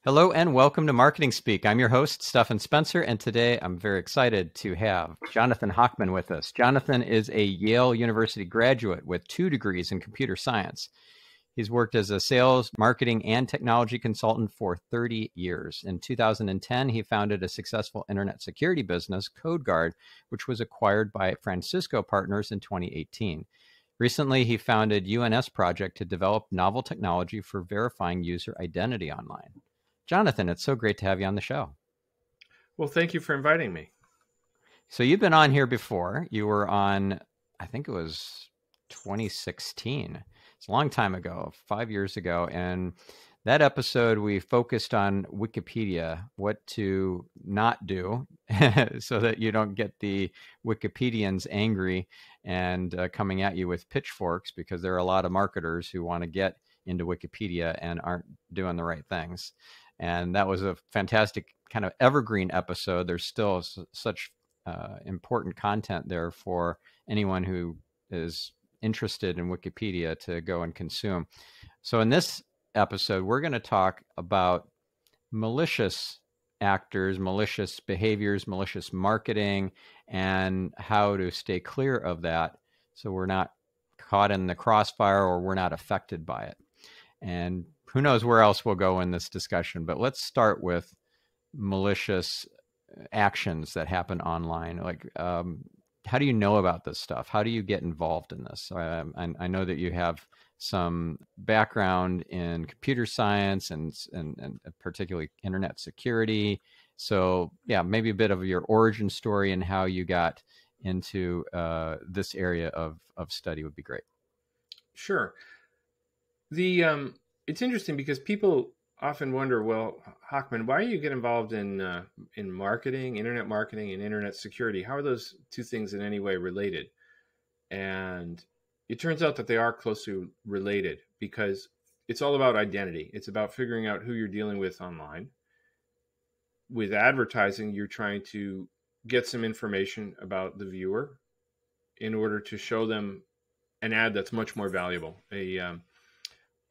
Hello and welcome to Marketing Speak. I'm your host, Stefan Spencer, and today I'm very excited to have Jonathan Hochman with us. Jonathan is a Yale University graduate with 2 degrees in computer science. He's worked as a sales, marketing, and technology consultant for 30 years. In 2010, he founded a successful internet security business, CodeGuard, which was acquired by Francisco Partners in 2018. Recently, he founded UNS Project to develop novel technology for verifying user identity online. Jonathan, it's so great to have you on the show. Well, thank you for inviting me. So you've been on here before. You were on, I think it was 2016. It's a long time ago, 5 years ago. And that episode, we focused on Wikipedia, what to not do so that you don't get the Wikipedians angry and coming at you with pitchforks, because there are a lot of marketers who want to get into Wikipedia and aren't doing the right things. And that was a fantastic kind of evergreen episode. There's still such important content there for anyone who is interested in Wikipedia to go and consume. So in this episode, we're going to talk about malicious actors, malicious behaviors, malicious marketing, and how to stay clear of that so we're not caught in the crossfire or we're not affected by it. And who knows where else we'll go in this discussion, but let's start with malicious actions that happen online. Like, how do you know about this stuff? How do you get involved in this? I know that you have some background in computer science and particularly internet security. So yeah, maybe a bit of your origin story and how you got into this area of study would be great. Sure. It's interesting because people often wonder, well, Hochman, why do you get involved in marketing, internet marketing, and internet security? How are those two things in any way related? And it turns out that they are closely related because it's all about identity. It's about figuring out who you're dealing with online. With advertising, you're trying to get some information about the viewer in order to show them an ad that's much more valuable.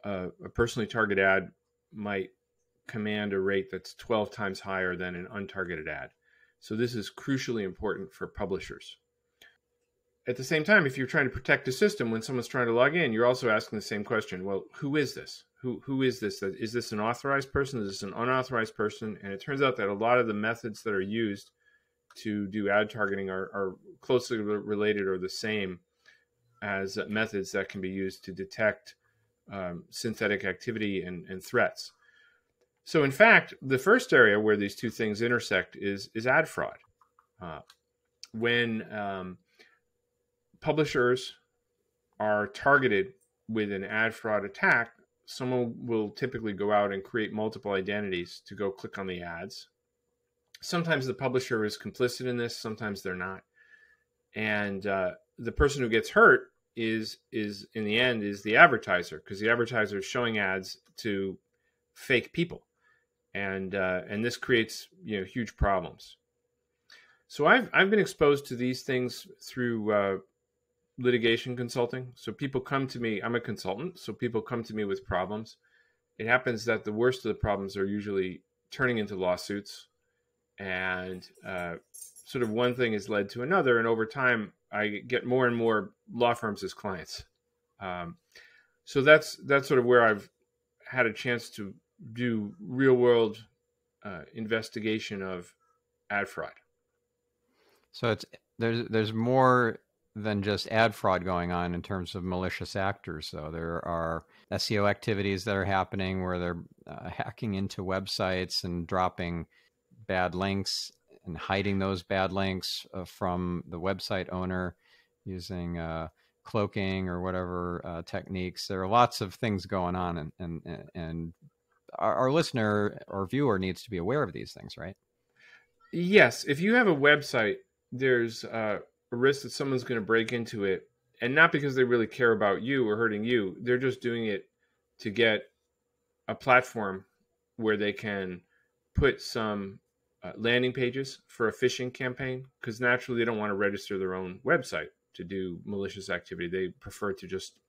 A personally targeted ad might command a rate that's 12 times higher than an untargeted ad. So this is crucially important for publishers. At the same time, if you're trying to protect a system, when someone's trying to log in, you're also asking the same question. Well, who is this? Who is this? Is this an authorized person? Is this an unauthorized person? And it turns out that a lot of the methods that are used to do ad targeting are closely related or the same as methods that can be used to detect synthetic activity and threats. So in fact, the first area where these two things intersect is ad fraud. When publishers are targeted with an ad fraud attack, someone will typically go out and create multiple identities to go click on the ads. Sometimes the publisher is complicit in this, sometimes they're not. And the person who gets hurt is in the end is the advertiser, because the advertiser is showing ads to fake people, and this creates huge problems. So I've been exposed to these things through litigation consulting. So people come to me. I'm a consultant, so people come to me with problems. It happens that the worst of the problems are usually turning into lawsuits, and sort of one thing has led to another, and over time I get more and more law firms as clients. So that's sort of where I've had a chance to do real world investigation of ad fraud. So there's more than just ad fraud going on in terms of malicious actors. So there are SEO activities that are happening where they're hacking into websites and dropping bad links and hiding those bad links from the website owner using cloaking or whatever techniques. There are lots of things going on, and our listener or viewer needs to be aware of these things, right? Yes. If you have a website, there's a risk that someone's going to break into it, and not because they really care about you or hurting you. They're just doing it to get a platform where they can put some landing pages for a phishing campaign, because naturally they don't want to register their own website to do malicious activity. They prefer to just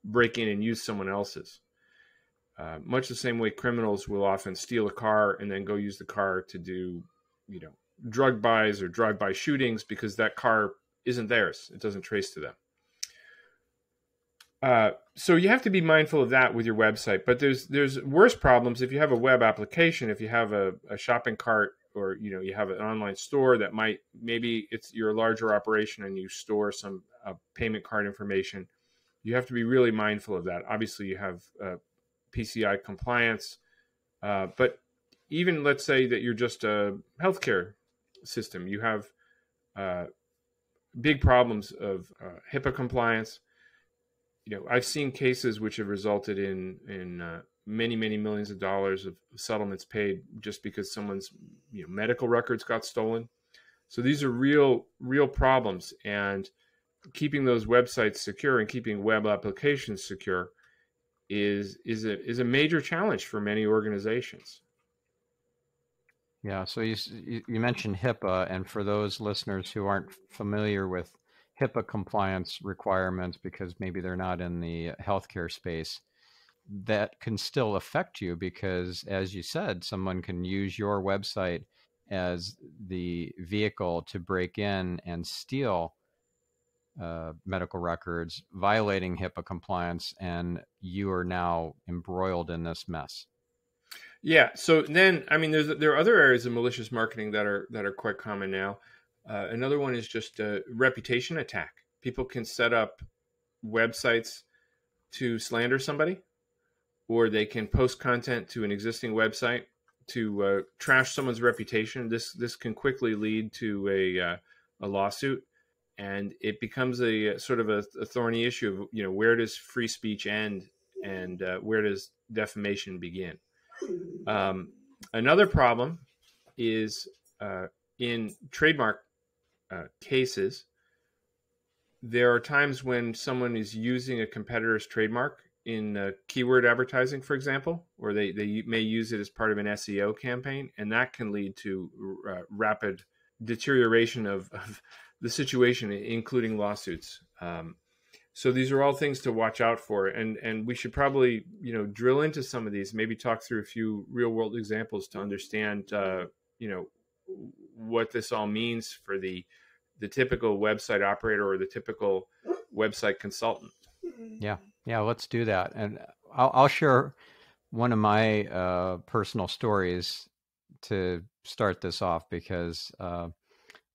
break in and use someone else's. much the same way criminals will often steal a car and then go use the car to do, drug buys or drive-by shootings because that car isn't theirs. It doesn't trace to them. So you have to be mindful of that with your website. But there's worse problems if you have a web application, if you have a shopping cart, or you have an online store that maybe you're a larger operation and you store some payment card information. You have to be really mindful of that. Obviously, you have PCI compliance, but even let's say that you're just a healthcare system, you have big problems of HIPAA compliance. I've seen cases which have resulted in many, many millions of dollars of settlements paid just because someone's medical records got stolen. So these are real problems, and keeping those websites secure and keeping web applications secure is a major challenge for many organizations. Yeah. So you mentioned HIPAA, and for those listeners who aren't familiar with HIPAA compliance requirements because maybe they're not in the healthcare space, that can still affect you because, as you said, someone can use your website as the vehicle to break in and steal medical records, violating HIPAA compliance, and you are now embroiled in this mess. Yeah. So then, there are other areas of malicious marketing that are quite common now. Another one is just a reputation attack. People can set up websites to slander somebody, or they can post content to an existing website to trash someone's reputation. This can quickly lead to a lawsuit, and it becomes a sort of a thorny issue of where does free speech end and where does defamation begin. Another problem is in trademark cases, there are times when someone is using a competitor's trademark in keyword advertising, for example, or they may use it as part of an SEO campaign, and that can lead to rapid deterioration of the situation, including lawsuits. So these are all things to watch out for, and we should probably drill into some of these, maybe talk through a few real world examples to understand what this all means for the typical website operator or the typical website consultant. Yeah, let's do that. And I'll share one of my personal stories to start this off because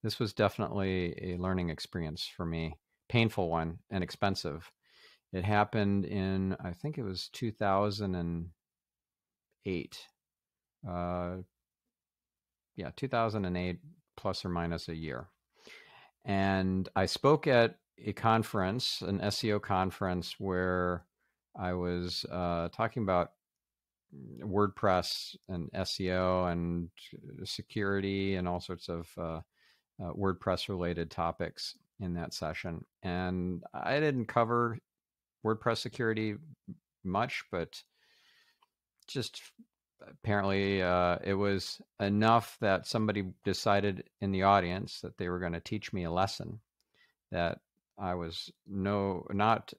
this was definitely a learning experience for me, painful one and expensive. It happened in, I think it was 2008. 2008 plus or minus a year. And I spoke at a conference, an SEO conference, where I was talking about WordPress and SEO and security and all sorts of WordPress related topics in that session. And I didn't cover WordPress security much, but just apparently it was enough that somebody decided in the audience that they were going to teach me a lesson that I was not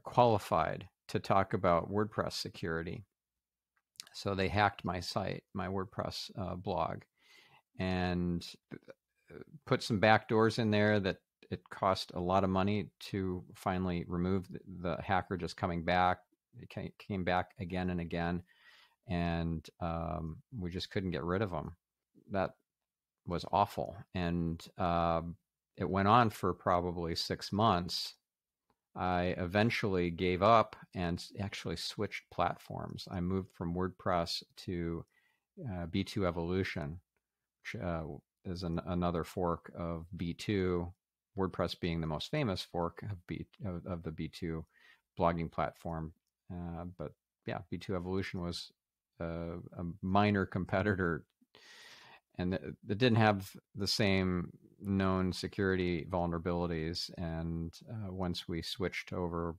qualified to talk about WordPress security. So they hacked my site, my WordPress blog, and put some backdoors in there that it cost a lot of money to finally remove. The hacker just coming back. It came back again and again, and we just couldn't get rid of them. That was awful. And it went on for probably 6 months. I eventually gave up and actually switched platforms. I moved from WordPress to B2 Evolution, which is another fork of B2, WordPress being the most famous fork of the B2 blogging platform. But yeah, B2 Evolution was a minor competitor, and it didn't have the same known security vulnerabilities. And once we switched over,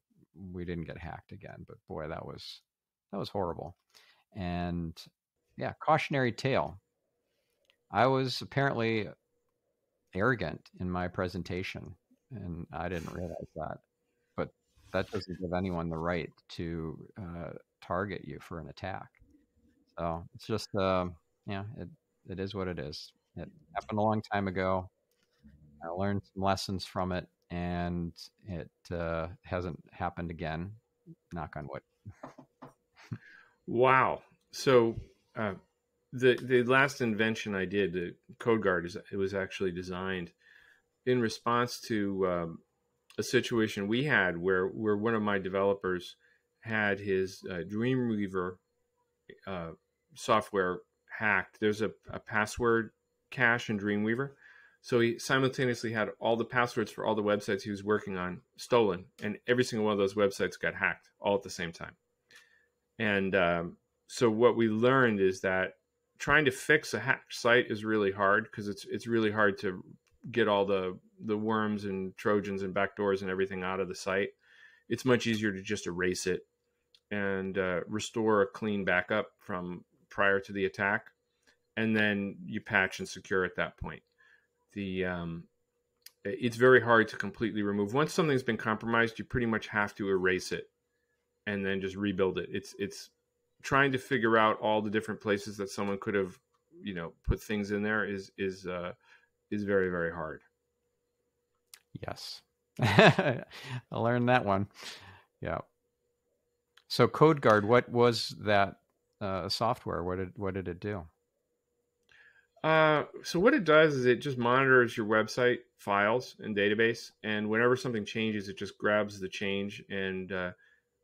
we didn't get hacked again. But boy, that was horrible. And yeah, cautionary tale. I was apparently arrogant in my presentation, and I didn't realize that. But that doesn't give anyone the right to target you for an attack. So it's just, yeah, it is what it is. It happened a long time ago. I learned some lessons from it, and it hasn't happened again. Knock on wood. Wow. So uh, the last invention I did, the CodeGuard, it was actually designed in response to a situation we had where one of my developers had his Dreamweaver software hacked. There's a password cache in Dreamweaver. So he simultaneously had all the passwords for all the websites he was working on stolen, and every single one of those websites got hacked all at the same time. And so what we learned is that trying to fix a hacked site is really hard, because it's really hard to get all the worms and Trojans and backdoors and everything out of the site. It's much easier to just erase it and restore a clean backup from prior to the attack, and then you patch and secure at that point. It's very hard to completely remove. Once something's been compromised, you pretty much have to erase it and then just rebuild it. It's trying to figure out all the different places that someone could have, put things in there is very, very hard. Yes. I learned that one. Yeah. So CodeGuard, what was that software? What did it do? So what it does is it just monitors your website files and database, and whenever something changes, it just grabs the change, and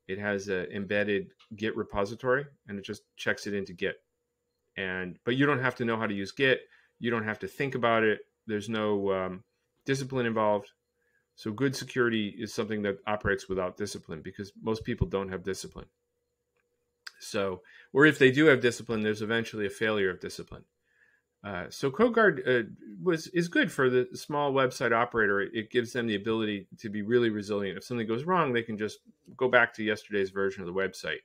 it has an embedded Git repository, and it just checks it into Git. But you don't have to know how to use Git. You don't have to think about it. There's no discipline involved. So good security is something that operates without discipline, because most people don't have discipline. So, or if they do have discipline, there's eventually a failure of discipline. So CodeGuard is good for the small website operator. It gives them the ability to be really resilient. If something goes wrong, they can just go back to yesterday's version of the website.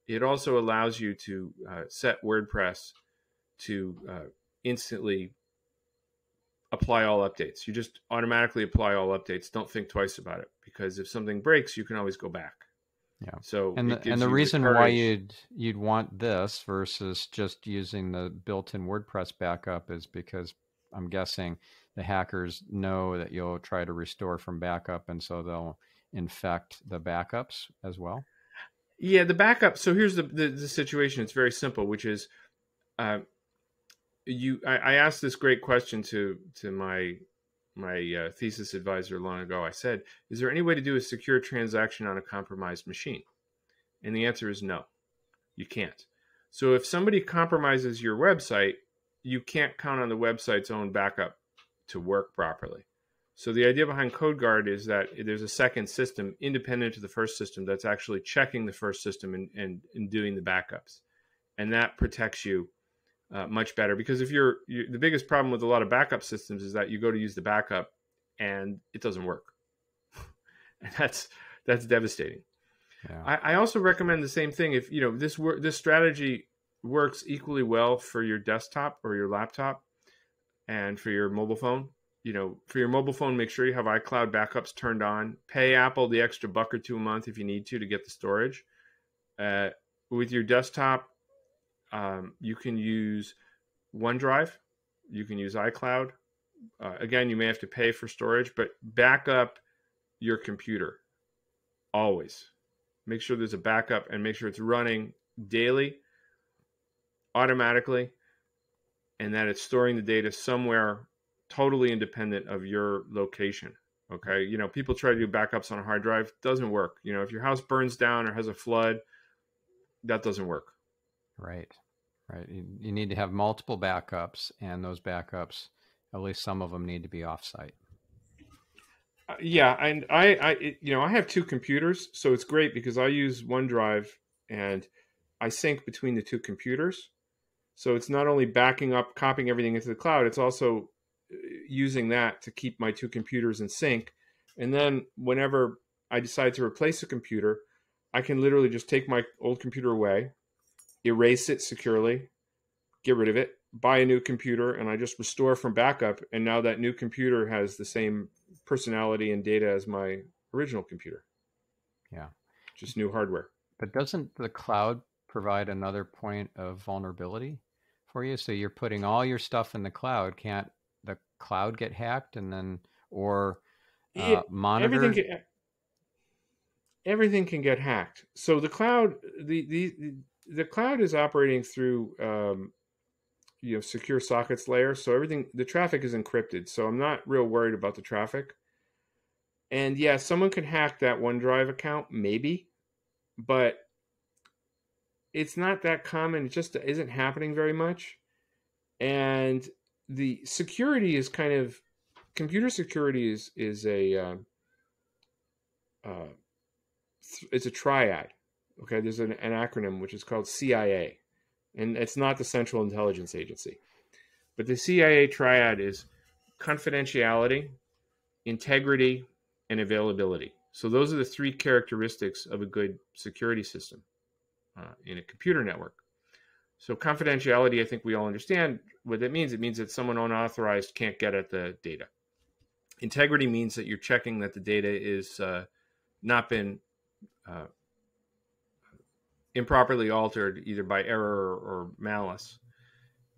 It also allows you to set WordPress to instantly apply all updates. You just automatically apply all updates. Don't think twice about it, because if something breaks, you can always go back. Yeah. So and the reason why you'd want this versus just using the built-in WordPress backup is because I'm guessing the hackers know that you'll try to restore from backup, and so they'll infect the backups as well. Yeah, the backup. So here's the situation. It's very simple, which is, I asked this great question to my thesis advisor long ago. I said, is there any way to do a secure transaction on a compromised machine? And the answer is no, you can't. So if somebody compromises your website, you can't count on the website's own backup to work properly. So the idea behind CodeGuard is that there's a second system independent of the first system that's actually checking the first system and doing the backups. And that protects you much better, because if the biggest problem with a lot of backup systems is that you go to use the backup and it doesn't work. And that's devastating. Yeah. I also recommend the same thing. If this strategy works equally well for your desktop or your laptop and for your mobile phone. For your mobile phone, make sure you have iCloud backups turned on. Pay Apple the extra $1 or $2 a month if you need to get the storage. With your desktop, you can use OneDrive. You can use iCloud. Again, you may have to pay for storage, but back up your computer always. Make sure there's a backup and make sure it's running daily, automatically, and that it's storing the data somewhere totally independent of your location. Okay. People try to do backups on a hard drive. Doesn't work. If your house burns down or has a flood, that doesn't work. Right. You need to have multiple backups, and those backups, at least some of them, need to be offsite. Yeah, and I have two computers, so it's great because I use OneDrive and I sync between the two computers. So it's not only backing up, copying everything into the cloud, it's also using that to keep my two computers in sync. And then whenever I decide to replace a computer, I can literally just take my old computer away, erase it securely, get rid of it, buy a new computer, and I just restore from backup. And now that new computer has the same personality and data as my original computer. Yeah. just new hardware. But doesn't the cloud provide another point of vulnerability for you? So you're putting all your stuff in the cloud. Can't the cloud get hacked and then, or Yeah, everything monitored? can, everything can get hacked. So the cloud, the cloud is operating through secure sockets layer. So everything, the traffic is encrypted. So I'm not real worried about the traffic. And yeah, someone can hack that OneDrive account, maybe, but it's not that common. It just isn't happening very much. And the security is kind of computer security is uh, it's a triad. Okay, there's an acronym which is called CIA, and it's not the Central Intelligence Agency, but the CIA triad is confidentiality, integrity, and availability. So those are the three characteristics of a good security system in a computer network. So confidentiality, I think we all understand what that means. It means that someone unauthorized can't get at the data. Integrity means that you're checking that the data is not been uh, improperly altered either by error or malice.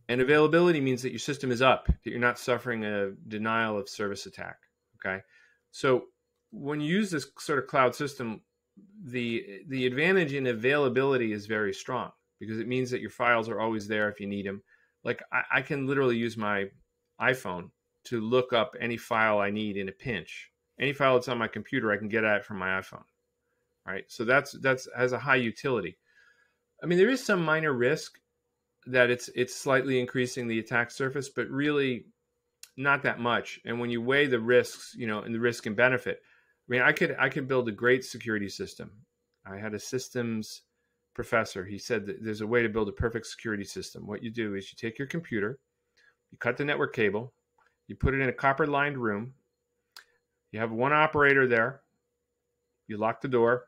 And availability means that your system is up, that you're not suffering a denial of service attack. Okay. So when you use this sort of cloud system, the advantage in availability is very strong because it means that your files are always there if you need them. Like I can literally use my iPhone to look up any file I need in a pinch. Any file that's on my computer, I can get at it from my iPhone. Right. So that's has a high utility. I mean, there is some minor risk that it's slightly increasing the attack surface, but really not that much. And when you weigh the risks, and the risk and benefit, I mean, I could build a great security system. I had a systems professor. He said that there's a way to build a perfect security system. What you do is you take your computer, you cut the network cable, you put it in a copper lined room, you have one operator there, you lock the door,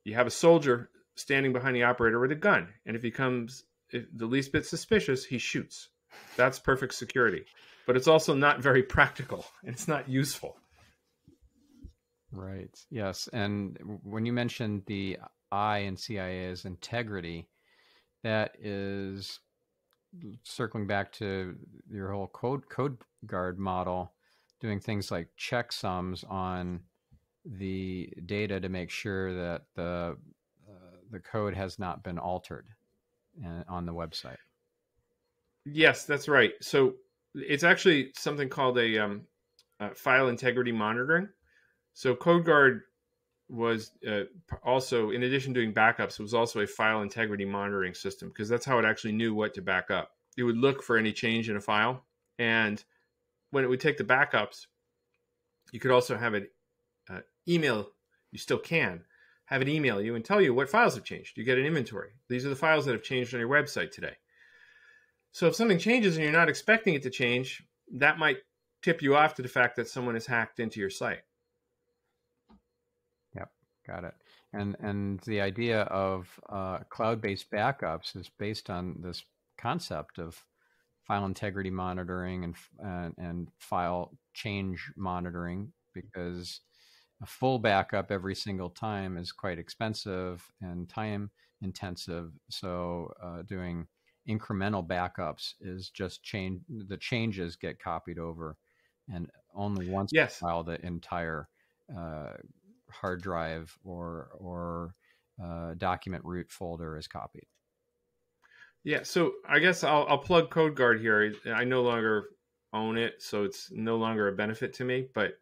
you have a soldier standing behind the operator with a gun, and if the least bit suspicious, he shoots. That's perfect security. But it's also not very practical, and it's not useful. Right. Yes. And when you mentioned the I in CIA as integrity, that is circling back to your whole code guard model, doing things like checksums on the data to make sure that the code has not been altered on the website. Yes, that's right. So it's actually something called a file integrity monitoring. So CodeGuard was also, in addition to doing backups, it was also a file integrity monitoring system because that's how it actually knew what to back up. It would look for any change in a file, and when it would take the backups, you could also have it email. You still can have it email you and tell you what files have changed. You get an inventory. These are the files that have changed on your website today. So if something changes and you're not expecting it to change, that might tip you off to the fact that someone has hacked into your site. Yep, got it. And the idea of cloud-based backups is based on this concept of file integrity monitoring and file change monitoring, because a full backup every single time is quite expensive and time intensive. So doing incremental backups is just the changes get copied over, and only once in a while the entire hard drive or document root folder is copied. Yeah, so I guess I'll plug CodeGuard here. I no longer own it, so it's no longer a benefit to me, but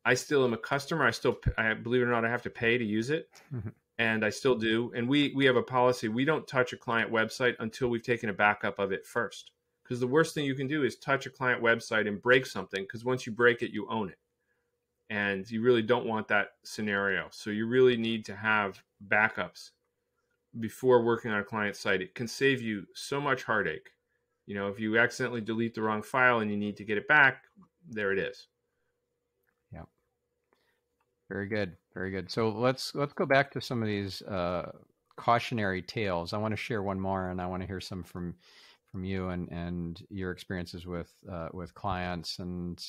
I still am a customer. I believe it or not, I have to pay to use it. And I still do. And we have a policy. We don't touch a client website until we've taken a backup of it first. Because the worst thing you can do is touch a client website and break something, because once you break it, you own it. And you really don't want that scenario. So you really need to have backups before working on a client site. It can save you so much heartache. If you accidentally delete the wrong file and you need to get it back, there it is. Yeah. Very good. Very good. So let's go back to some of these cautionary tales. I want to share one more, and I want to hear some from you and your experiences with clients and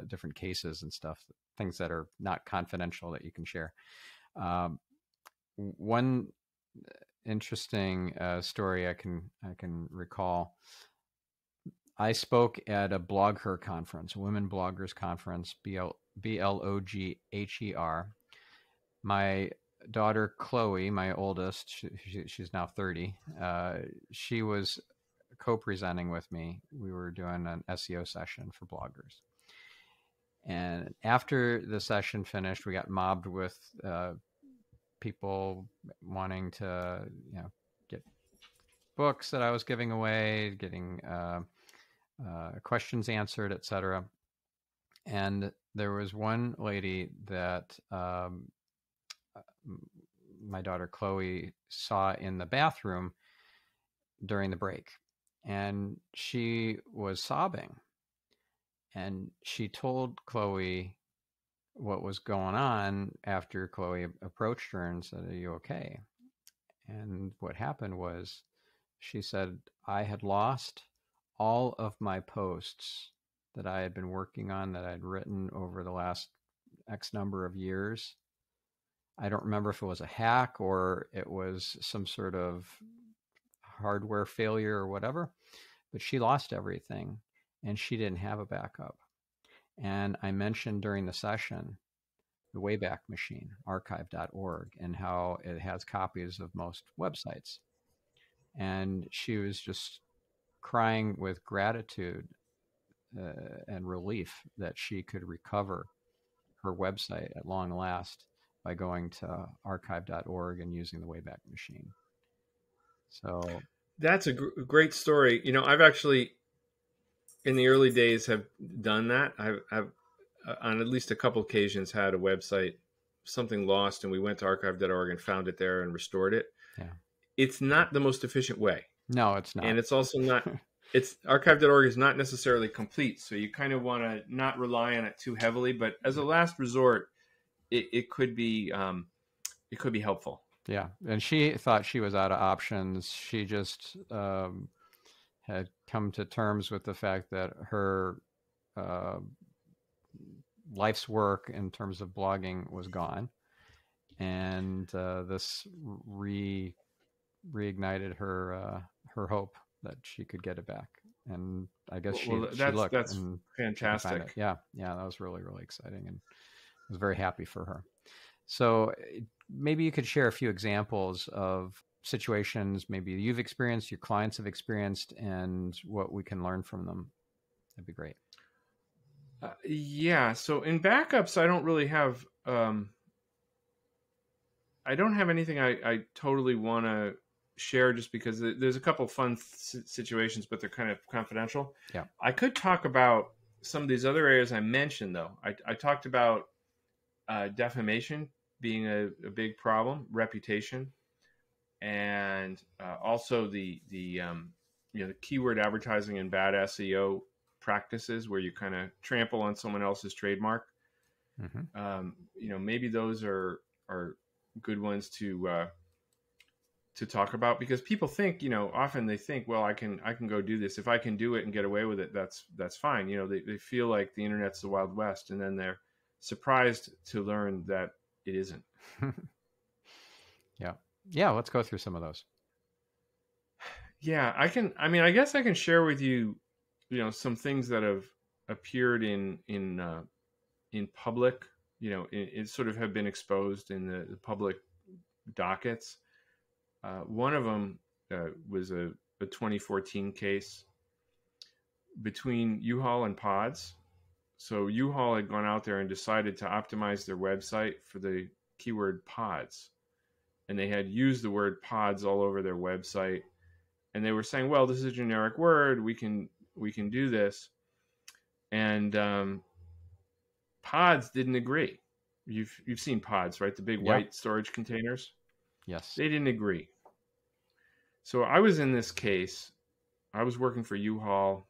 different cases and stuff, things that are not confidential that you can share. Um, one interesting story I can recall. I spoke at a BlogHer conference, a women bloggers conference, BLOGHER. My daughter Chloe, my oldest, she's now 30. She was co-presenting with me. We were doing an SEO session for bloggers. And after the session finished, we got mobbed with people wanting to, get books that I was giving away, getting questions answered, etc. And there was one lady that my daughter Chloe saw in the bathroom during the break, and she was sobbing. And she told Chloe what was going on after Chloe approached her and said, "Are you okay?" And what happened was she said, "I had lost all of my posts that I had been working on, that I'd written over the last X number of years. I don't remember if it was a hack or it was some sort of hardware failure or whatever, but she lost everything and she didn't have a backup." And I mentioned during the session the Wayback Machine, archive.org, and how it has copies of most websites. And she was just crying with gratitude and relief that she could recover her website at long last by going to archive.org and using the Wayback Machine. So that's a great story. I've actually, in the early days, have done that. I've on at least a couple occasions had a website, something lost, and we went to archive.org and found it there and restored it. Yeah. It's not the most efficient way. No, it's not. And it's also not, archive.org is not necessarily complete. So you kind of want to not rely on it too heavily, but as a last resort, it could be helpful. Yeah. And she thought she was out of options. She just had come to terms with the fact that her life's work in terms of blogging was gone. And this reignited her hope that she could get it back. And I guess she looked. That's and fantastic. Yeah, that was really, really exciting, and I was very happy for her. So maybe you could share a few examples of situations maybe you've experienced, your clients have experienced, and what we can learn from them. That'd be great. Yeah. So in backups, I don't really have. I don't have anything I totally want to share, just because there's a couple fun situations, but they're kind of confidential. Yeah. I could talk about some of these other areas I mentioned, though. I talked about defamation being a big problem, reputation, and also the keyword advertising and bad SEO practices where you kind of trample on someone else's trademark. Mm-hmm. Maybe those are good ones to talk about, because people think, often they think, well, I can go do this. If I can do it and get away with it, that's fine. They feel like the internet's the Wild West, and then they're surprised to learn that it isn't. Yeah. Let's go through some of those. Yeah, I guess I can share with you, some things that have appeared in public, it sort of have been exposed in the public dockets. One of them was a 2014 case between U-Haul and Pods. So U-Haul had gone out there and decided to optimize their website for the keyword pods. And they had used the word pods all over their website. And they were saying, well, this is a generic word. We can do this. And Pods didn't agree. You've seen Pods, right? The big white storage containers. Yes. They didn't agree. So I was in this case. I was working for U-Haul.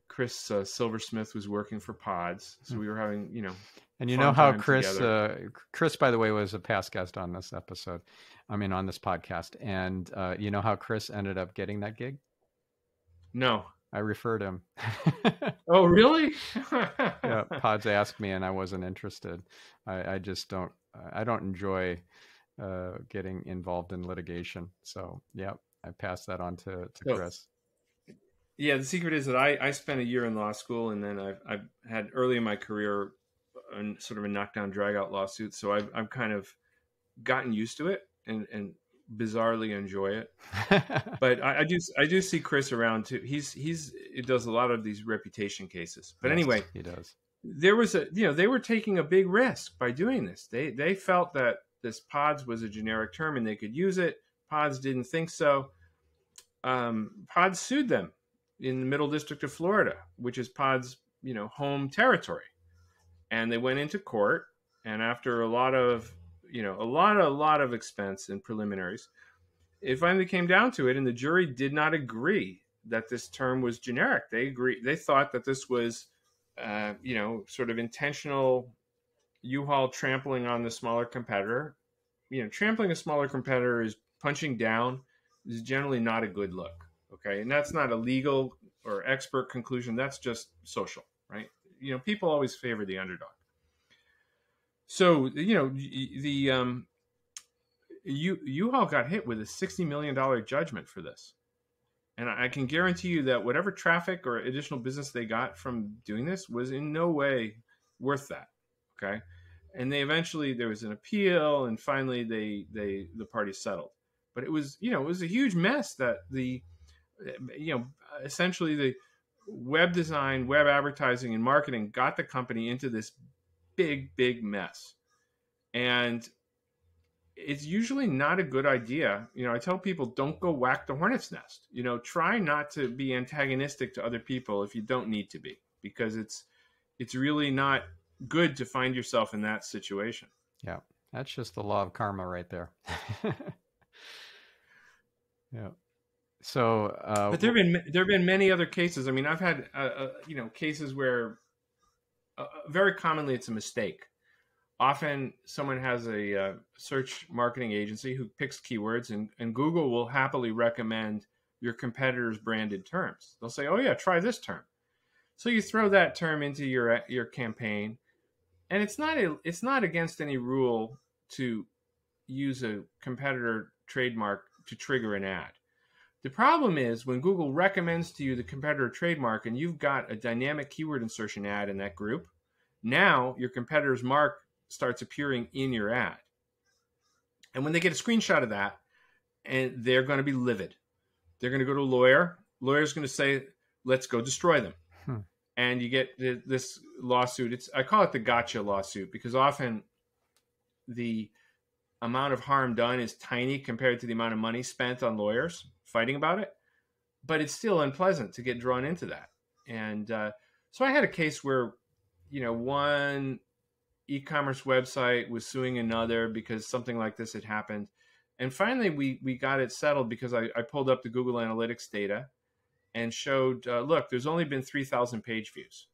Chris Silversmith was working for Pods. So we were having, and how Chris, by the way, was a past guest on this episode. On this podcast. And you know how Chris ended up getting that gig? No. I referred him. Oh, really? Yeah, Pods asked me and I wasn't interested. I just don't I don't enjoy getting involved in litigation. So yeah, I pass that on to So Chris. yeah, the secret is that I spent a year in law school, and then I've had early in my career sort of a knockdown drag out lawsuit. So I've kind of gotten used to it and bizarrely enjoy it. But I do see Chris around too. He does a lot of these reputation cases. But Yes, anyway, he does. there was they were taking a big risk by doing this. They felt that this pods was a generic term and they could use it. Pods didn't think so. Pods sued them in the Middle District of Florida, which is Pod's home territory, and they went into court. And after a lot of expense and preliminaries, it finally came down to it, and the jury did not agree that this term was generic. They thought that this was sort of intentional U-Haul trampling on the smaller competitor. Trampling a smaller competitor is punching down, is generally not a good look. Okay. And that's not a legal or expert conclusion. That's just social, right? People always favor the underdog. So, the U-Haul got hit with a $60 million judgment for this. And I can guarantee you that whatever traffic or additional business they got from doing this was in no way worth that. Okay. And there was an appeal, and finally the parties settled. But it was a huge mess that essentially the web design, web advertising, and marketing got the company into this big mess. And it's usually not a good idea. I tell people, don't go whack the hornet's nest. Try not to be antagonistic to other people if you don't need to be, because it's really not good to find yourself in that situation. Yeah, that's just the law of karma right there. Yeah. So, but there have been many other cases. I mean, I've had cases where very commonly it's a mistake. Often someone has a search marketing agency who picks keywords, and Google will happily recommend your competitor's branded terms. They'll say, oh yeah, try this term. So you throw that term into your campaign, and it's not against any rule to use a competitor trademark to trigger an ad. The problem is when Google recommends to you the competitor trademark and you've got a dynamic keyword insertion ad in that group, now your competitor's mark starts appearing in your ad. And when they get a screenshot of that, and they're going to be livid. They're going to go to a lawyer. Lawyer's going to say, let's go destroy them. And you get this lawsuit. I call it the gotcha lawsuit, because often the amount of harm done is tiny compared to the amount of money spent on lawyers fighting about it. But it's still unpleasant to get drawn into that. And so I had a case where, one e-commerce website was suing another because something like this had happened. And finally, we got it settled because I pulled up the Google Analytics data and showed, look, there's only been 3,000 page views.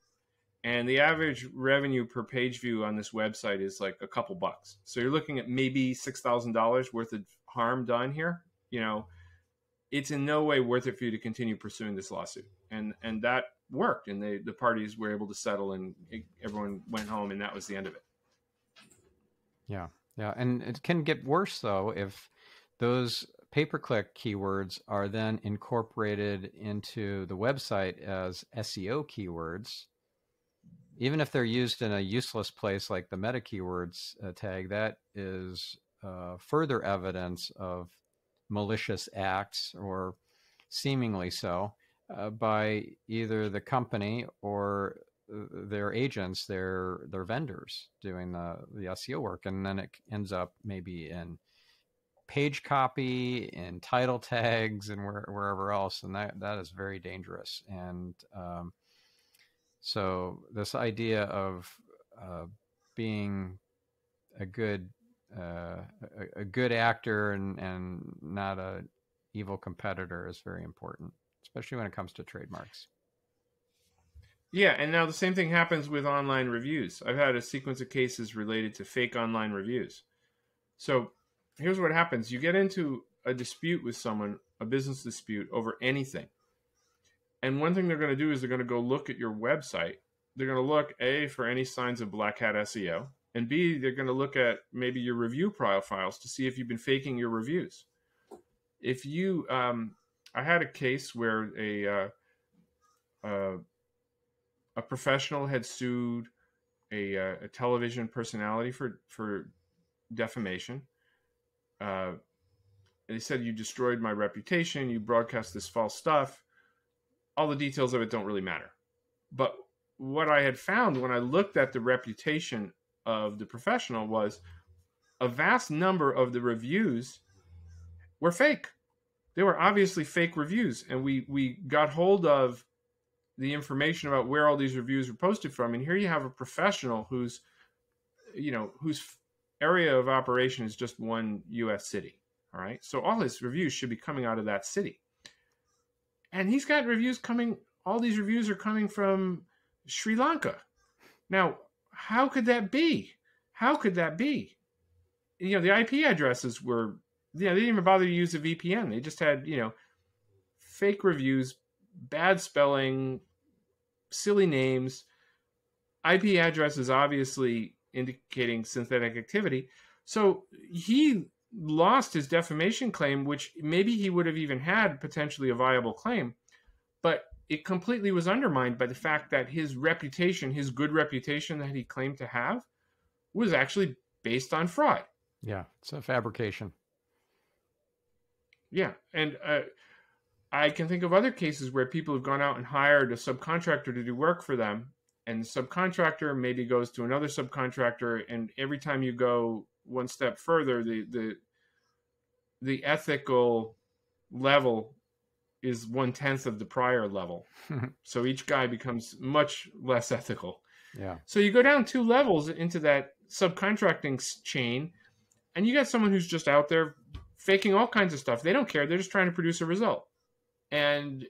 And the average revenue per page view on this website is like a couple bucks. So you're looking at maybe $6,000 worth of harm done here. It's in no way worth it for you to continue pursuing this lawsuit. And that worked. And the parties were able to settle, and everyone went home, and that was the end of it. Yeah. Yeah. And it can get worse, though, if those pay-per-click keywords are then incorporated into the website as SEO keywords. Even if they're used in a useless place like the meta keywords tag, that is further evidence of malicious acts, or seemingly so, by either the company or their agents, their vendors doing the SEO work. And then it ends up maybe in page copy, in title tags, and wherever else. And that is very dangerous. And so this idea of being a good actor and not a evil competitor is very important, especially when it comes to trademarks. Yeah, and now the same thing happens with online reviews. I've had a sequence of cases related to fake online reviews. So here's what happens. You get into a dispute with someone, a business dispute over anything. And one thing they're going to do is they're going to go look at your website. They're going to look, A, for any signs of black hat SEO. And B, they're going to look at maybe your review profiles to see if you've been faking your reviews. If you, I had a case where a professional had sued a television personality for defamation. They said, you destroyed my reputation, you broadcast this false stuff. All the details of it don't really matter. But what I had found when I looked at the reputation of the professional was a vast number of the reviews were fake. They were obviously fake reviews. And we got hold of the information about where all these reviews were posted from. And here you have a professional whose area of operation is just one U.S. city. All right. So all his reviews should be coming out of that city. And he's got reviews coming. All these reviews are coming from Sri Lanka. Now, how could that be? How could that be? The IP addresses were, they didn't even bother to use a VPN. They just had, fake reviews, bad spelling, silly names, IP addresses obviously indicating synthetic activity. So he lost his defamation claim, which maybe he would have even had potentially a viable claim, but it completely was undermined by the fact that his reputation, his good reputation that he claimed to have, was actually based on fraud. Yeah, it's a fabrication. Yeah, and I can think of other cases where people have gone out and hired a subcontractor to do work for them, and the subcontractor maybe goes to another subcontractor, and every time you go one step further, the ethical level is 1/10 of the prior level. So each guy becomes much less ethical. Yeah. So you go down 2 levels into that subcontracting chain, and you got someone who's just out there faking all kinds of stuff. They don't care. They're just trying to produce a result. And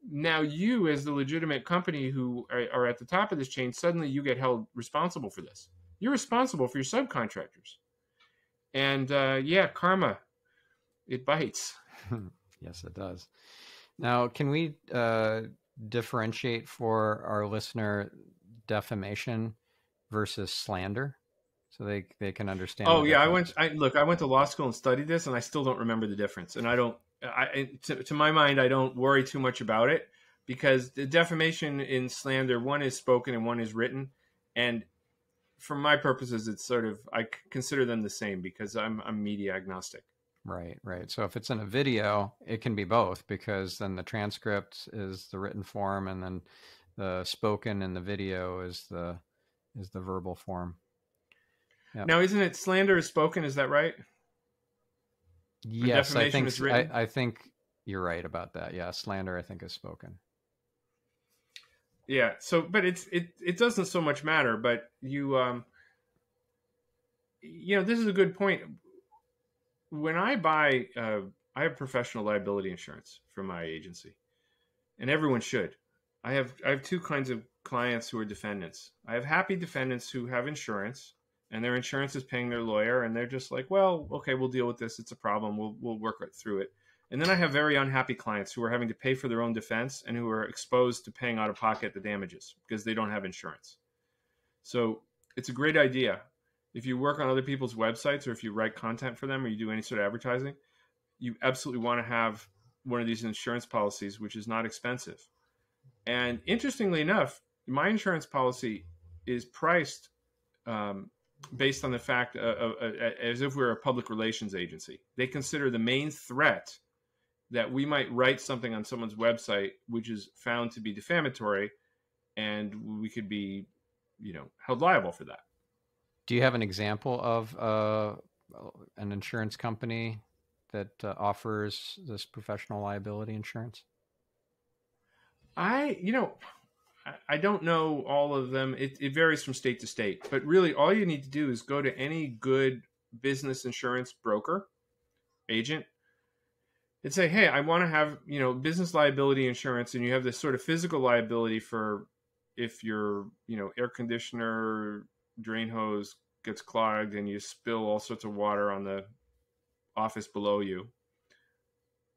now you, as the legitimate company who are at the top of this chain, suddenly you get held responsible for this. You're responsible for your subcontractors. And karma, it bites. Yes, it does. Now, can we differentiate for our listener defamation versus slander, so they can understand? Oh yeah, I went to law school and studied this, and I still don't remember the difference. And to my mind, I don't worry too much about it, because the defamation in slander, one is spoken and one is written, and for my purposes, it's sort of, I consider them the same because I'm media agnostic. Right. So if it's in a video, it can be both, because then the transcript is the written form, and then the spoken in the video is the verbal form. Yep. Now, isn't it slander is spoken? Is that right? Yes, I think I think you're right about that. Yeah, slander I think is spoken. Yeah. So, but it doesn't so much matter. But this is a good point. When I buy, I have professional liability insurance from my agency, and everyone should. I have 2 kinds of clients who are defendants. I have happy defendants who have insurance, and their insurance is paying their lawyer, and they're just like, well, okay, we'll deal with this. It's a problem. We'll work right through it. And then I have very unhappy clients who are having to pay for their own defense and who are exposed to paying out of pocket the damages because they don't have insurance. So it's a great idea. If you work on other people's websites, or if you write content for them, or you do any sort of advertising, you absolutely want to have one of these insurance policies, which is not expensive. And interestingly enough, my insurance policy is priced based on the fact as if we're a public relations agency. They consider the main threat that we might write something on someone's website which is found to be defamatory, and we could be, held liable for that. Do you have an example of an insurance company that offers this professional liability insurance? I don't know all of them. It varies from state to state, but really all you need to do is go to any good business insurance broker, agent, and say, hey, I want to have, business liability insurance, and you have this sort of physical liability for if your, air conditioner drain hose gets clogged and you spill all sorts of water on the office below you,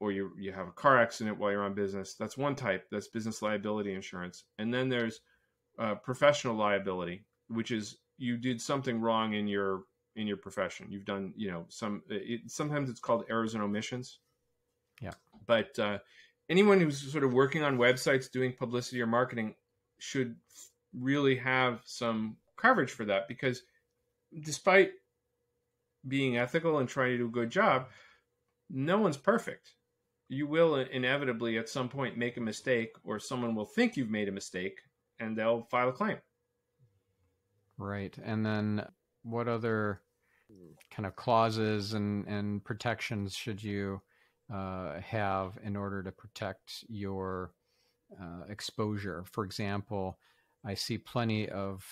or you have a car accident while you're on business. That's one type. That's business liability insurance. And then there's professional liability, which is you did something wrong in your profession. You've done, sometimes it's called errors and omissions. Yeah. But anyone who's sort of working on websites, doing publicity or marketing, should really have some coverage for that, because despite being ethical and trying to do a good job, no one's perfect. You will inevitably at some point make a mistake, or someone will think you've made a mistake and they'll file a claim. Right. And then what other kind of clauses and protections should you have in order to protect your exposure? For example, I see plenty of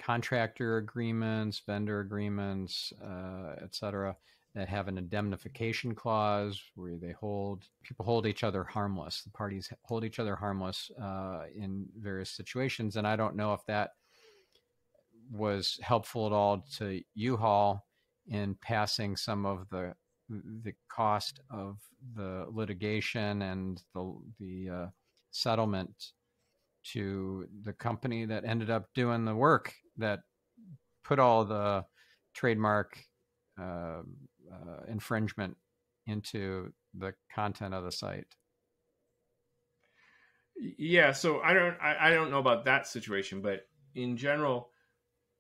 contractor agreements, vendor agreements, et cetera, that have an indemnification clause where people hold each other harmless. The parties hold each other harmless in various situations. And I don't know if that was helpful at all to U-Haul in passing some of the cost of the litigation and the settlement to the company that ended up doing the work that put all the trademark infringement into the content of the site. Yeah, so I don't know about that situation, but in general,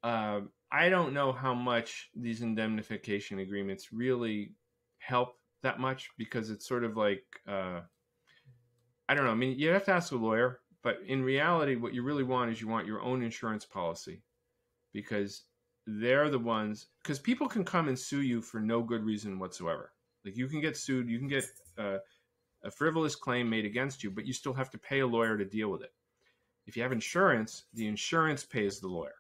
I don't know how much these indemnification agreements really help that much, because it's sort of like, I don't know. I mean, you have to ask a lawyer, but in reality, what you really want is you want your own insurance policy, because they're the ones, because people can come and sue you for no good reason whatsoever. Like, you can get sued, you can get a frivolous claim made against you, but you still have to pay a lawyer to deal with it. If you have insurance, the insurance pays the lawyer,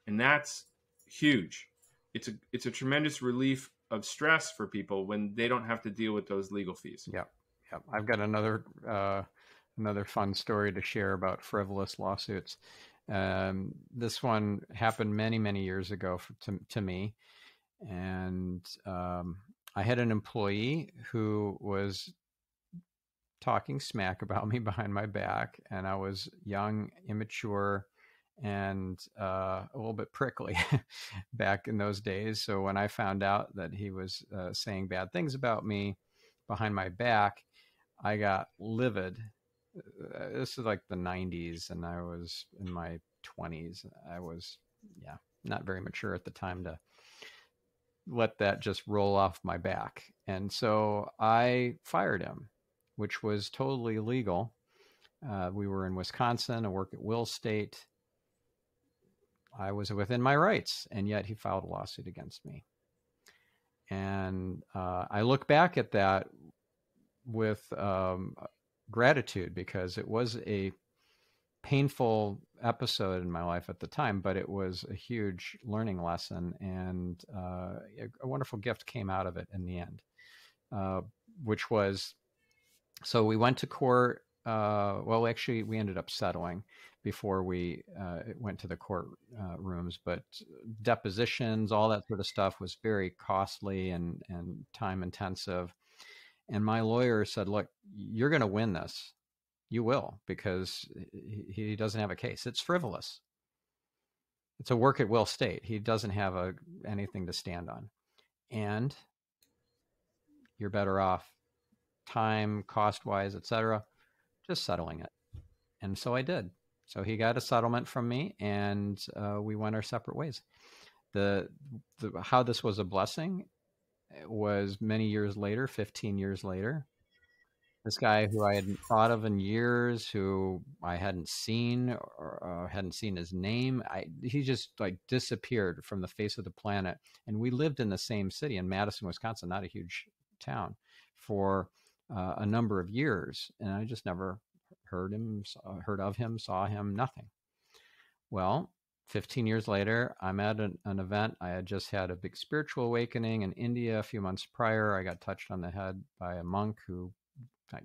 and that's huge. It's a tremendous relief of stress for people when they don't have to deal with those legal fees. Yeah. I've got another fun story to share about frivolous lawsuits. This one happened many years ago to me, and I had an employee who was talking smack about me behind my back, and I was young, immature, and a little bit prickly back in those days. So when I found out that he was saying bad things about me behind my back, I got livid. This is like the 90s, and I was in my 20s. I was, not very mature at the time to let that just roll off my back. And so I fired him, which was totally illegal. We were in Wisconsin, I work at Will State. I was within my rights, and yet he filed a lawsuit against me. And I look back at that with gratitude, because it was a painful episode in my life at the time, but it was a huge learning lesson, and a wonderful gift came out of it in the end, which was, so we went to court. Well, actually, we ended up settling before we went to the court rooms, but depositions, all that sort of stuff was very costly and time intensive. And my lawyer said, look, you're going to win this. You will, because he doesn't have a case. It's frivolous. It's a work at Will State. He doesn't have anything to stand on. And you're better off, time, cost-wise, etc., just settling it. And so I did. So he got a settlement from me, and we went our separate ways. How this was a blessing was many years later, 15 years later. This guy who I hadn't thought of in years, who I hadn't seen or hadn't seen his name, he just like disappeared from the face of the planet. And we lived in the same city in Madison, Wisconsin, not a huge town, for a number of years. And I just never heard of him, saw him, nothing. Well, 15 years later, I'm at an event. I had just had a big spiritual awakening in India a few months prior. I got touched on the head by a monk who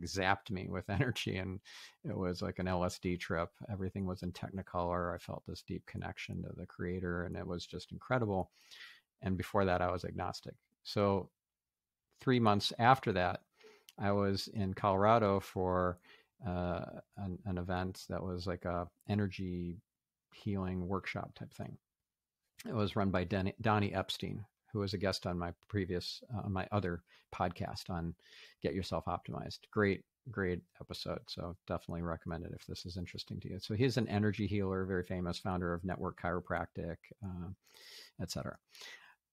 zapped me with energy, and it was like an LSD trip. Everything was in Technicolor. I felt this deep connection to the creator, and it was just incredible. And before that, I was agnostic. So 3 months after that, I was in Colorado for an event that was like a energy healing workshop type thing. It was run by Donnie Epstein, who was a guest on my my other podcast on Get Yourself Optimized. Great episode. So definitely recommend it if this is interesting to you. So he's an energy healer, very famous founder of Network Chiropractic, etc.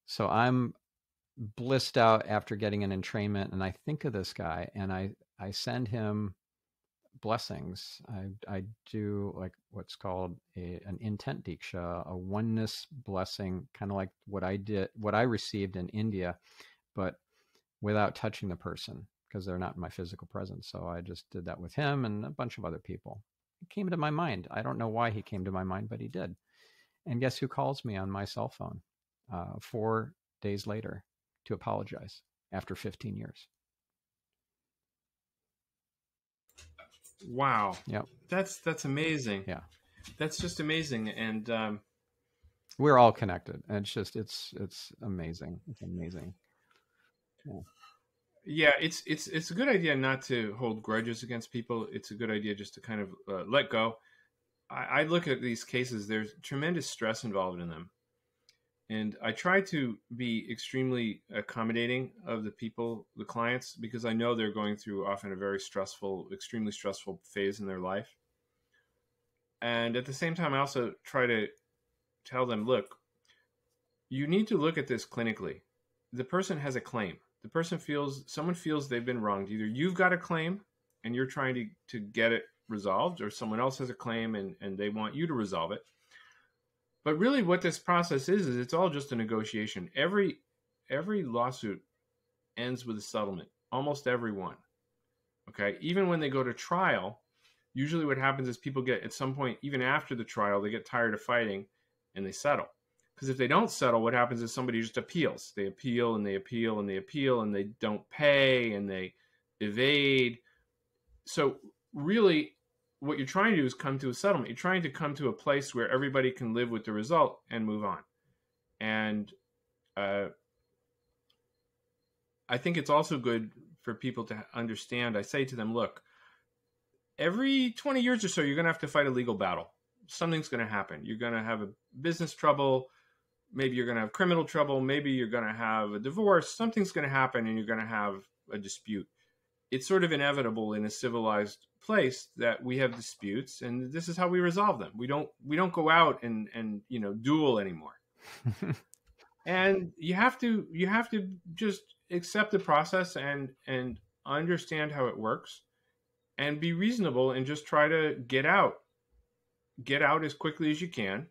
So I'm blissed out after getting an entrainment, and I think of this guy, and I send him blessings. I do like what's called an intent diksha, a oneness blessing, kind of like what I received in India, but without touching the person because they're not in my physical presence. So I just did that with him and a bunch of other people. It came to my mind. I don't know why he came to my mind, but he did. And guess who calls me on my cell phone 4 days later to apologize after 15 years? Wow. Yep. That's amazing. Yeah. That's just amazing. And we're all connected. And it's amazing. It's amazing. Yeah, it's a good idea not to hold grudges against people. It's a good idea just to kind of let go. I look at these cases, there's tremendous stress involved in them. And I try to be extremely accommodating of the people, the clients, because I know they're going through often a very stressful, extremely stressful phase in their life. And at the same time, I also try to tell them, look, you need to look at this clinically. The person has a claim. The person someone feels they've been wronged. Either you've got a claim and you're trying to get it resolved, or someone else has a claim and they want you to resolve it. But really what this process is it's all just a negotiation. Every lawsuit ends with a settlement, almost every one. Okay. Even when they go to trial, usually what happens is people get, at some point, even after the trial, they get tired of fighting and they settle. Because if they don't settle, what happens is somebody just appeals. They appeal and they appeal and they appeal and they don't pay and they evade. So really, what you're trying to do is come to a settlement. You're trying to come to a place where everybody can live with the result and move on. And I think it's also good for people to understand. I say to them, look, every 20 years or so, you're going to have to fight a legal battle. Something's going to happen. You're going to have a business trouble. Maybe you're going to have criminal trouble. Maybe you're going to have a divorce. Something's going to happen and you're going to have a dispute. It's sort of inevitable in a civilized place that we have disputes, and this is how we resolve them. We don't go out and duel anymore. And you have to just accept the process and understand how it works and be reasonable and just try to get out as quickly as you can,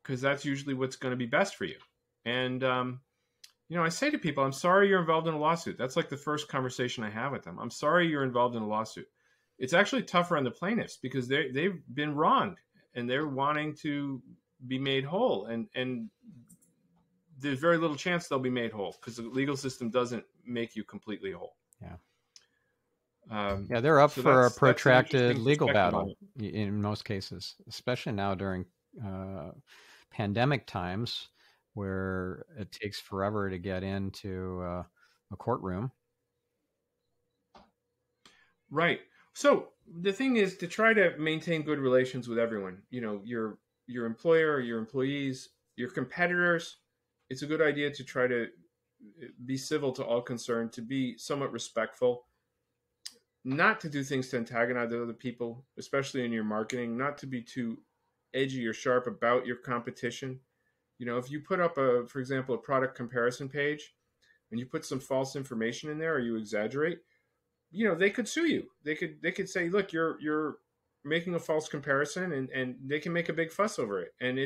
because that's usually what's going to be best for you. And I say to people, I'm sorry you're involved in a lawsuit. That's like the first conversation I have with them. I'm sorry you're involved in a lawsuit. It's actually tougher on the plaintiffs because they've been wronged and they're wanting to be made whole. And there's very little chance they'll be made whole because the legal system doesn't make you completely whole. Yeah. They're up for a protracted legal battle in most cases, especially now during pandemic times, where it takes forever to get into a courtroom. Right. So the thing is to try to maintain good relations with everyone. Your employer, your employees, your competitors. It's a good idea to try to be civil to all concerned, to be somewhat respectful, not to do things to antagonize other people, especially in your marketing, not to be too edgy or sharp about your competition. If you put up for example, a product comparison page and you put some false information in there or you exaggerate, they could sue you. They could say, look, you're making a false comparison, and they can make a big fuss over it. And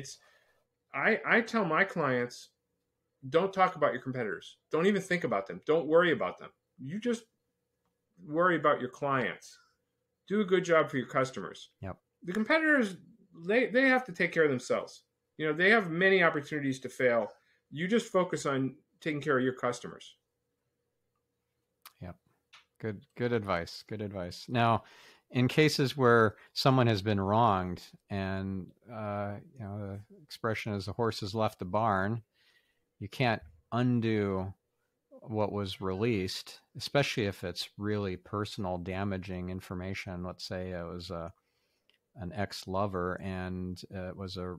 I tell my clients, don't talk about your competitors. Don't even think about them. Don't worry about them. You just worry about your clients. Do a good job for your customers. Yep. The competitors, they have to take care of themselves. They have many opportunities to fail. You just focus on taking care of your customers. Yep. Good advice. Good advice. Now, in cases where someone has been wronged and, the expression is the horse has left the barn, you can't undo what was released, especially if it's really personal, damaging information. Let's say it was an ex-lover and it was a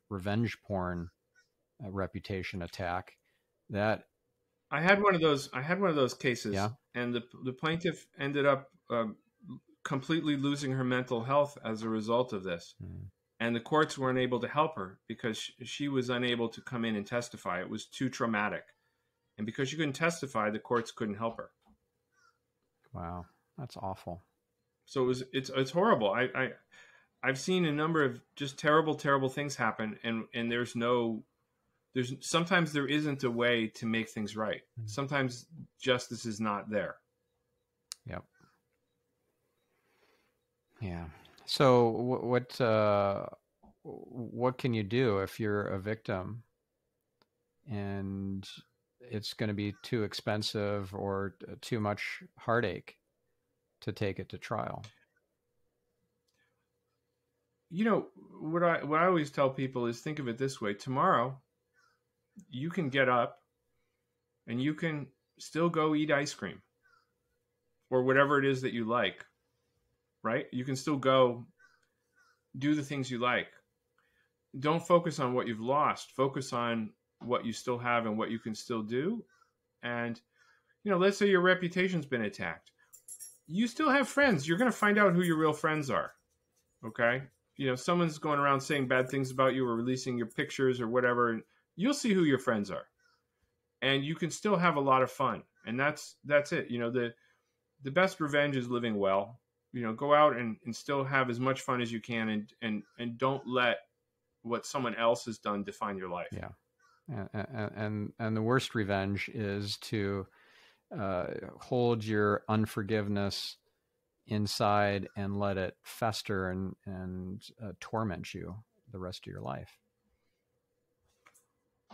revenge porn reputation attack. That I had one of those. I had one of those cases, yeah, and the plaintiff ended up completely losing her mental health as a result of this. And the courts weren't able to help her because she was unable to come in and testify. It was too traumatic, and because she couldn't testify, the courts couldn't help her. Wow, that's awful. So it's horrible. I've seen a number of just terrible things happen, and sometimes there isn't a way to make things right. Sometimes justice is not there. Yep. Yeah. So what can you do if you're a victim and it's going to be too expensive or too much heartache to take it to trial? You know, what I always tell people is think of it this way. Tomorrow, you can get up and you can still go eat ice cream or whatever it is that you like, right? You can still go do the things you like. Don't focus on what you've lost. Focus on what you still have and what you can still do. And, you know, let's say your reputation's been attacked. You still have friends. You're going to find out who your real friends are. Okay? You know, someone's going around saying bad things about you or releasing your pictures or whatever, and you'll see who your friends are. And you can still have a lot of fun. And that's it. You know, the best revenge is living well. You know, go out and still have as much fun as you can and don't let what someone else has done define your life. Yeah. And the worst revenge is to hold your unforgiveness inside and let it fester and torment you the rest of your life.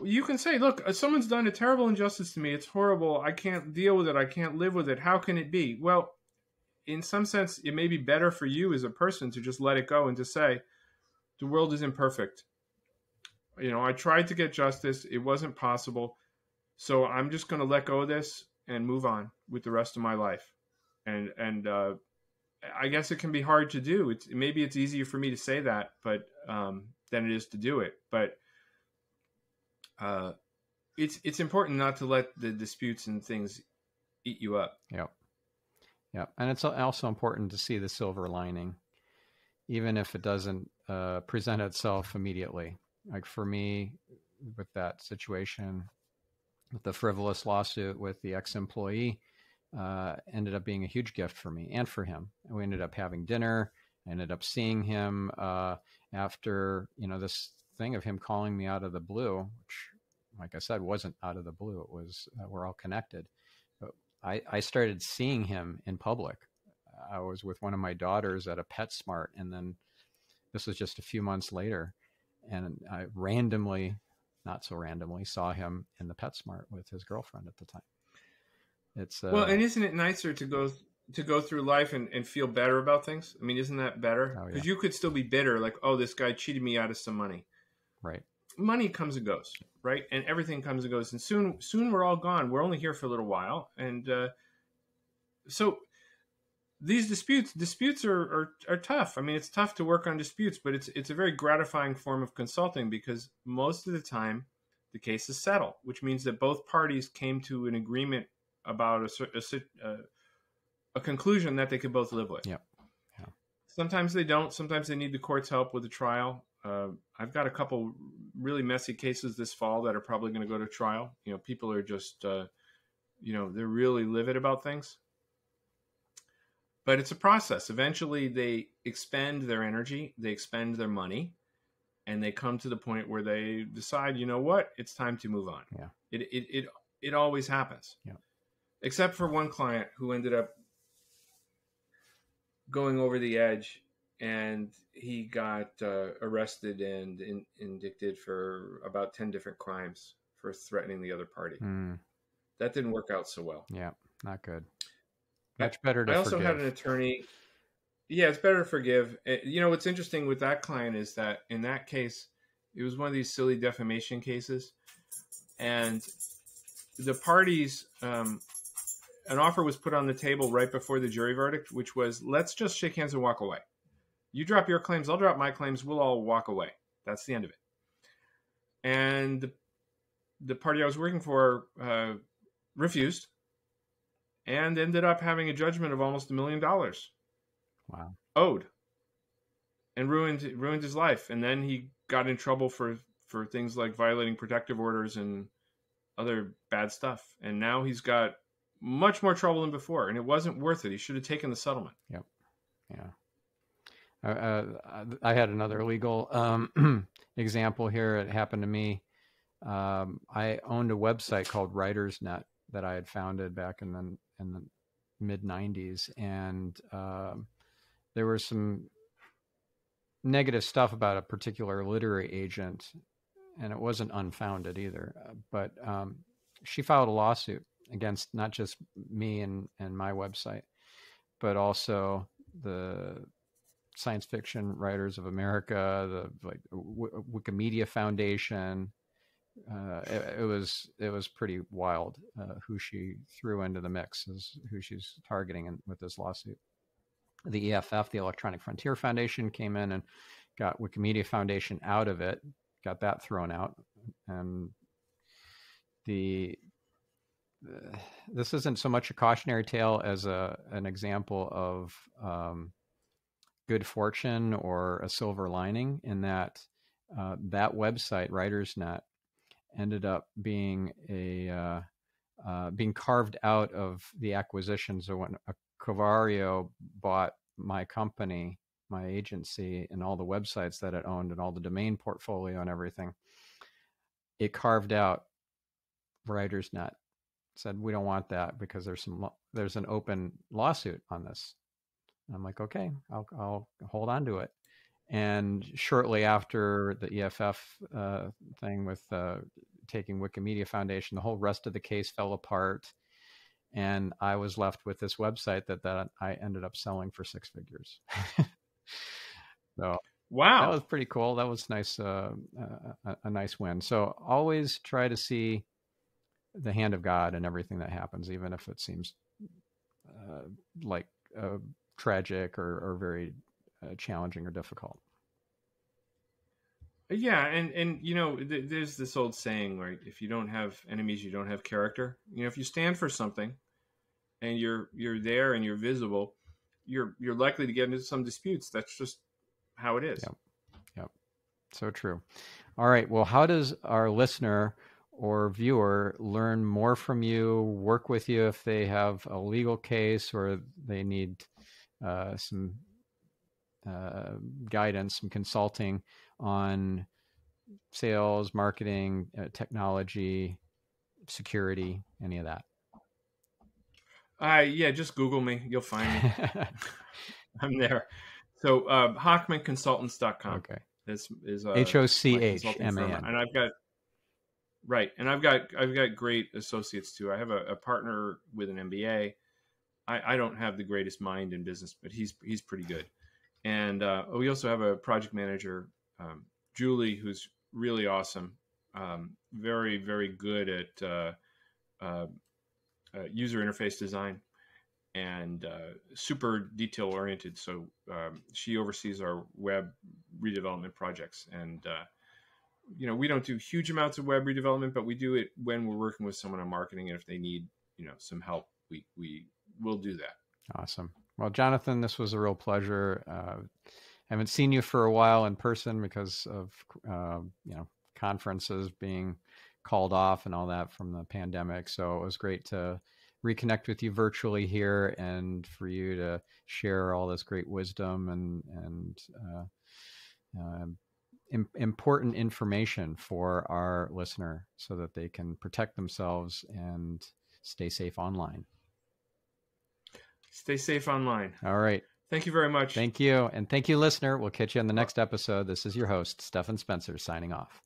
You can say, look, someone's done a terrible injustice to me. It's horrible. I can't deal with it. I can't live with it. How can it be? Well, in some sense, it may be better for you as a person to just let it go and to say, the world is imperfect. You know, I tried to get justice. It wasn't possible. So I'm just going to let go of this and move on with the rest of my life. And I guess it can be hard to do. Maybe it's easier for me to say that, but than it is to do it. But it's important not to let the disputes and things eat you up. Yep. And it's also important to see the silver lining, even if it doesn't present itself immediately. Like for me, with that situation, with the frivolous lawsuit with the ex-employee, ended up being a huge gift for me and for him. And we ended up having dinner. I ended up seeing him after, you know, this thing of him calling me out of the blue, which, like I said, wasn't out of the blue. It was, we're all connected. But I started seeing him in public. I was with one of my daughters at a PetSmart, and then this was just a few months later, and I randomly, not so randomly, saw him in the PetSmart with his girlfriend at the time. It's well, and isn't it nicer to go through life and feel better about things? I mean, isn't that better? Because you could still be bitter, like, oh, this guy cheated me out of some money. Right. Money comes and goes, right? And everything comes and goes, and soon we're all gone. We're only here for a little while, and so these disputes are tough. I mean, it's tough to work on disputes, but it's a very gratifying form of consulting because most of the time the case is settled, which means that both parties came to an agreement about a conclusion that they could both live with. Yeah. Sometimes they don't. Sometimes they need the court's help with the trial. I've got a couple really messy cases this fall that are probably going to go to trial. You know, people are just, they're really livid about things. But it's a process. Eventually, they expend their energy, they expend their money, and they come to the point where they decide, you know what, it's time to move on. Yeah. It always happens. Yeah. Except for one client who ended up going over the edge, and he got arrested and indicted for about 10 different crimes for threatening the other party. That didn't work out so well. Yeah, not good. Much better to forgive. I also had an attorney. Yeah, it's better to forgive. You know, what's interesting with that client is that in that case, it was one of these silly defamation cases. And the parties, an offer was put on the table right before the jury verdict, which was, let's just shake hands and walk away. You drop your claims, I'll drop my claims, we'll all walk away. That's the end of it. And the party I was working for refused, and ended up having a judgment of almost $1 million Wow. owed, and ruined his life. And then he got in trouble for things like violating protective orders and other bad stuff. And now he's got much more trouble than before, and it wasn't worth it. He should have taken the settlement. Yep. Yeah. I had another legal example here. It happened to me. I owned a website called WritersNet that I had founded back in the mid 90s, and there was some negative stuff about a particular literary agent, and it wasn't unfounded either. But she filed a lawsuit against not just me and my website, but also the Science Fiction Writers of America, the Wikimedia Foundation. It was pretty wild who she threw into the mix as who she's targeting with this lawsuit. The EFF, the Electronic Frontier Foundation, came in and got Wikimedia Foundation out of it, got that thrown out, and this isn't so much a cautionary tale as an example of good fortune or a silver lining, in that that website, WritersNet, ended up being being carved out of the acquisition. So when Covario bought my company, my agency, and all the websites that it owned and all the domain portfolio and everything, it carved out WritersNet. Said, we don't want that because there's an open lawsuit on this. And I'm like, okay, I'll hold on to it. And shortly after the EFF thing with taking Wikimedia Foundation, the whole rest of the case fell apart, and I was left with this website that I ended up selling for 6 figures. So wow, that was pretty cool. That was nice, a nice win. So always try to see the hand of God in everything that happens, even if it seems like tragic or very challenging or difficult. Yeah, and there's this old saying, right? If you don't have enemies, you don't have character. If you stand for something, and you're there and you're visible, you're likely to get into some disputes. That's just how it is. Yep. So true. All right. Well, how does our listener or viewer learn more from you, work with you if they have a legal case or they need some guidance, some consulting on sales, marketing, technology, security, any of that? Yeah, just Google me. You'll find me. I'm there. So HochmanConsultants.com. Okay. This is HOCHMAN. And I've got great associates too. I have a partner with an MBA. I don't have the greatest mind in business, but he's pretty good. And we also have a project manager, Julie, who's really awesome. Very, very good at user interface design and super detail oriented. So she oversees our web redevelopment projects. And we don't do huge amounts of web redevelopment, but we do it when we're working with someone on marketing, and if they need some help, we will do that. Awesome. Well, Jonathan, this was a real pleasure. Haven't seen you for a while in person because of conferences being called off and all that from the pandemic. So it was great to reconnect with you virtually here and for you to share all this great wisdom and important information for our listener so that they can protect themselves and stay safe online. Stay safe online. All right. Thank you very much. Thank you. And thank you, listener. We'll catch you on the next episode. This is your host, Stefan Spencer, signing off.